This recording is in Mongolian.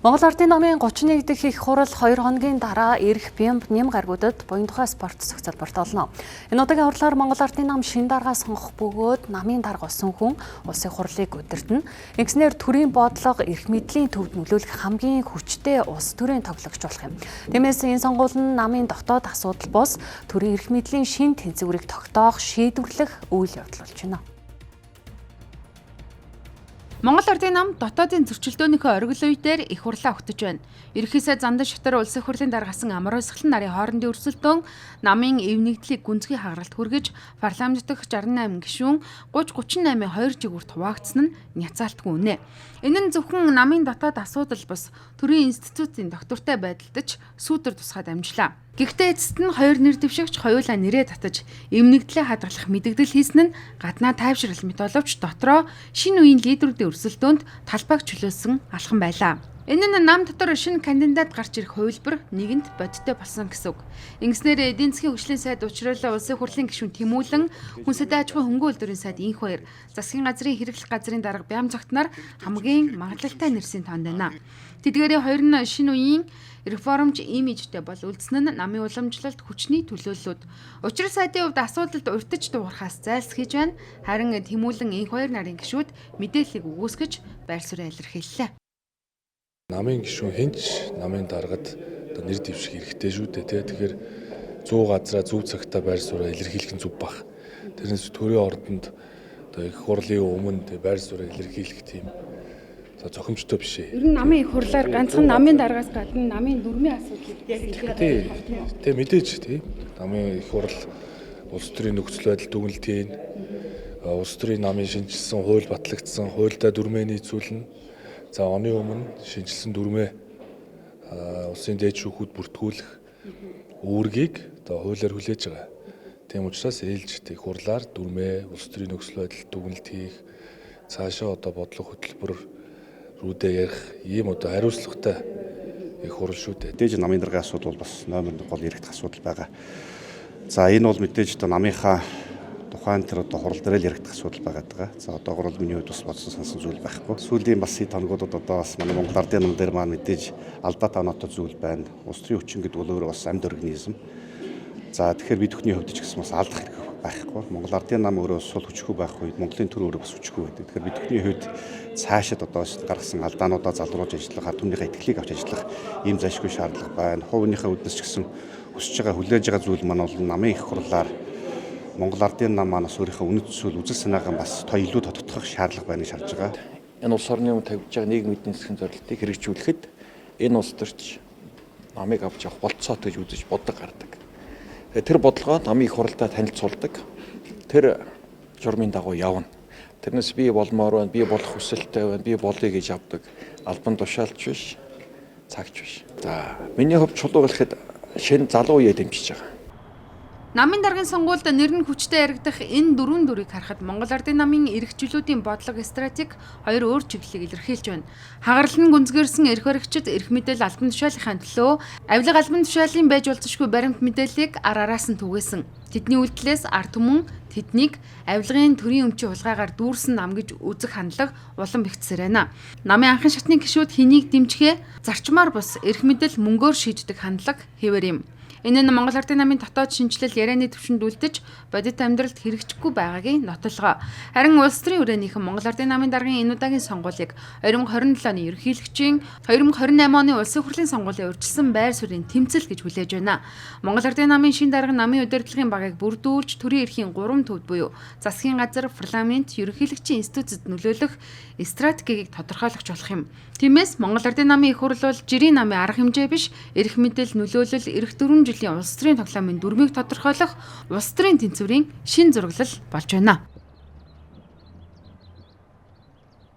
Монгол Ардын намын 31 дахь их хурал 2 хоногийн дараа ирэх Бямб нэм гаригуудад буян тухай спорт зохицолборт олно. Энэ удаагийн хурлаар Монгол Ардын нам шин дарга сонгох бөгөөд намын дарга усан хүн улсын хурлыг удирдана. Ингэснээр төрийн бодлого эрх мэдлийн төвд нөлөөлөх хамгийн хүчтэй улс төрийн тоглогч болох юм. Тиймээс энэ сонгуул нь намын дотоод асуудал бос төрийн эрх мэдлийн шин тэнцвэрийг тогтоох шийдвэрлэх үйл явдал болж байна. Монгол Ардын нам дотоодын зөрчилдөөнийхөө оргил үе дээр их хурлаа өгтөж байна. Ерөнхийдөө Зандан Шатар улсын хурлын даргасан амар ойсгалан нарын хоорондын өрсөлдөөн намын эв нэгдлийг гүнзгий хагаралт хүргэж парламент дахь 68 гишүүн 30-38-ын 2 жигүүрт хуваагдсан нь няцаалтгүй үнэ. Энэ нь зөвхөн намын дотоод асуудал бус төрийн институтын доктортой байдалд ч сүүдэр тусгаад амжлаа. Гэхдээ эцэст нь хоёр нэр дэвшигч хоёулаа нэрээ татаж эмнэгдлээ хадгалах мэдэгдэл хийсэн нь гаднаа тайвшрал мэт боловч дотроо шинэ үеийн лидерүүдийн өрсөлдөөнд талбайг чөлөөлсөн алхам байлаа. Энэ нь нам дотор шинэ кандидат гарч ирэх хувилбар нэгэнт бодиттой болсон гэсэн үг. Ингэснээр эдийн засгийн хөгжлийн сайд учруулсан улсын хурлын гишүүн Тэмүүлэн, хүн сэдвийн аж ахуйн хөнгөн үйлдвэрийн сайд Инх баяр, засгийн газрын хэрэглэх газрын дарга Бям Зогтнаар хамгийн магадлалтай нэрсийн тоонд байна. Тэдгээрийн хоёр нь шинэ үеийн реформж имижтэй бол үлдсэн нь намын уламжлалт хүчний төлөөллүүд. Учир сайдын хувьд асуудалд урьдчилж дуурахаас зайлсхийж байна. Харин Тэмүүлэн Инх баяр нарын гишүүд мэдээллийг өгөөсгөж байр суурь илэрхийллээ. Намын гишүүн хинч намын даргад нэр дэвших хэрэгтэй шүү дээ. Тэгэхээр 100 газраа зөв цагтаа байр сууриа илэрхийлэх нь зөв бах. Тэрнээс төрийн ордонд их хурлын өмнө байр сууриа илэрхийлэх тийм зохимжтой биш ээ. Ер нь намын их хурлаар ганцхан намын даргаас гадна намын дүрмийн асуудлыг Тэг мэдээж тийм. Намын их хурл улс төрийн нөхцөл байдал дүгнэлтийн улс төрийн намын шинжилсэн хууль батлагдсан хуультай дүрмээ нийцүүлнэ. За оны өмнө шинжилсэн дүрмээ улсын дээд шүүхүүд бүртгүүлэх үүргийг хуулиар хүлээж байгаа. Тийм учраас ээлж их хурлаар дүрмээ улс төрийн нөхцөл байдал дүгнэлт хийх цаашаа бодлого хөтөлбөр рүүдээ ярих ийм хариуцлагатай их хурл шүү дээ. Мэдээж намын даргын асуудал бол бас номер 1 гол яригдах асуудал байгаа. За энэ бол мэдээж намынхаа тухайн тэр хурал дээр л яригдах асуудал байгаа. За одоогор бол миний хувьд бас бодсон сансан зүйл байхгүй. Сүүлийн бас тоногудад бас манай Монгол Ардын нам дээр маань мэдээж алдаа тоонотой зүйл байна. Улс төрийн хүчин гэдэг бол өөрөө бас амьд организм. За тэгэхээр бид бүхний хувьд ч гэсэн бас алдах хэрэг байхгүй. Монгол Ардын нам өөрөө сул хүчгүй байх үед Монголын төр өөрөө бас хүчгүй байдаг. Тэгэхээр бид бүхний хувьд цаашид гаргасан алдаануудаа залруулж ажиллах, түүнийхээ итгэлийг авч ажиллах ийм зайлшгүй шаардлага байна. Хувийнхаа үднэс ч гэсэн хүсэж байгаа хүлээж байгаа зүйл маань бол намын их хурлаар Монгол Ардын нам манаас өөрийнхөө үнэт зүйл үзэл санаагаа бас илүү тодтогдох шаардлага байныг шаардж байгаа. Энэ улс орны өмнө тавьж байгаа нийгмийн эдийн засгийн зорилтыг хэрэгжүүлэхэд энэ улс төрч намыг авч явах болцоотой гэж үзэж бодлого гардаг. Тэр бодлогоо намын их хуралдаа танилцуулдаг. Тэр журмын дагуу явна. Тэрнээс би болмоор байна, би болох хүсэлтэй байна, би болъё гэж авдаг. Албан тушаалч биш, цагч биш. За миний хувьд чулуу гэлэхэд шинэ залуу үеэ дэмжиж байгаа. Намын даргын сонгуульд нэр нь хүчтэй яригдах энэ дөрвөн дүрийг харахад Монгол Ардын намын эрх чөлөөтийн бодлого стратеги хоёр өөр чиглэлийг илэрхийлж байна. Хагарал нь гүнзгийрсэн эрх баригчид эрх мэдэл албан тушаалын төлөө авилга албан тушаалын байж болзошгүй баримт мэдээллийг араас нь түгээсэн. Тэдний үйлдэлээс ард түмэн тэднийг авилгын төрийн өмчийн хулгайгаар дүүрсэн нам гэж үзэх хандлага улам бэхжсээр байна. Намын анхан шатны гишүүд хэнийг дэмжихээ зарчмаар бус эрх мэдэл мөнгөөр шийддэг хандлага хэвээр юм. Энэ нь Монгол Ардын намын дотоод шинжилэл ярианы төвшөнд үлдэж бодит амьдралд хэрэгжихгүй байгаагийн нотолгоо. Харин улс төрийн үрээнийхэн Монгол Ардын намын даргын энэ удаагийн сонгуулийг 2027 оны ерөнхийлөгчийн 2028 оны улсын хурлын сонгуулийн урьдчилсан байр суурийн тэмцэл гэж хүлээж байна. Монгол Ардын намын шин дарга намын удирдлагын багийг бүрдүүлж төрийн эрхийн 3 төвд буюу засгийн газар, парламент, ерөнхийлөгчийн институцэд нөлөөлөх стратегийг тодорхойлох болох юм. Тиймээс Монгол Ардын намын их хурл бол жирийн намын арга хэмжээ биш, эрх мэдэл нөлөөлөл, эрх төрөм жилийн улс төрийн тоглоомын дүрмийг тодорхойлох улс төрийн тэнцвэрийн шин зураглал болж байна.